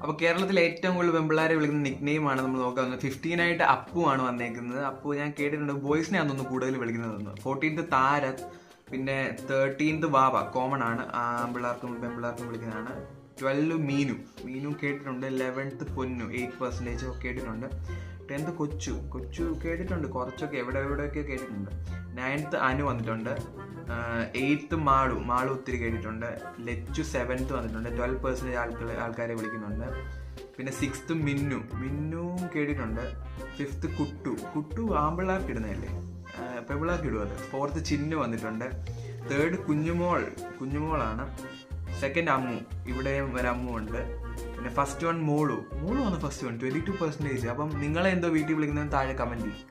അപ്പോൾ കേരളത്തിൽ ഏറ്റവും കൂടുതൽ പെമ്പിള്ളാരെ വിളിക്കുന്ന നിക് നെയിമാണ് നമ്മൾ നോക്കുന്നത്. 15 അപ്പു ആണ് വന്നേക്കുന്നത്. അപ്പു ഞാൻ കേട്ടിട്ടുണ്ട് ബോയ്സിനെ ആണെന്ന് കൂടുതൽ വിളിക്കുന്നതെന്ന്. 14th താരത്, പിന്നെ 13th വാവ, കോമൺ ആണ്, ആമ്പിള്ളാർക്കും പെമ്പിള്ളാർക്കും വിളിക്കുന്നതാണ്. 12 മീനു കേട്ടിട്ടുണ്ട്. 11th പൊന്നു 8% കേട്ടിട്ടുണ്ട്. 10th കൊച്ചു കേട്ടിട്ടുണ്ട്, കുറച്ചൊക്കെ എവിടെയൊക്കെ കേട്ടിട്ടുണ്ട്. 9th അനു വന്നിട്ടുണ്ട്. 8th മാളു ഒത്തിരി കേട്ടിട്ടുണ്ട്. ലച്ചു 7th വന്നിട്ടുണ്ട്. 12% ആൾക്കാരെ വിളിക്കുന്നുണ്ട്. പിന്നെ 6th മിന്നു കേട്ടിട്ടുണ്ട്. 5th കുട്ടു ആമ്പിള്ളാർക്ക് ഇടുന്നതല്ലേ, പെമ്പിള്ളാർക്ക് ഇടും അത്. 4th ചിന്നു വന്നിട്ടുണ്ട്. 3rd കുഞ്ഞുമോളാണ്. 2nd അമ്മു, ഇവിടെയും ഒരു അമ്മു ഉണ്ട്. പിന്നെ ഫസ്റ്റ് വൺ മോളു വന്ന് ഫസ്റ്റ് വൺ 22%. അപ്പം നിങ്ങളെ എന്തോ വീട്ടിൽ വിളിക്കുന്നത് താഴെ കമന്റ് ചെയ്യും.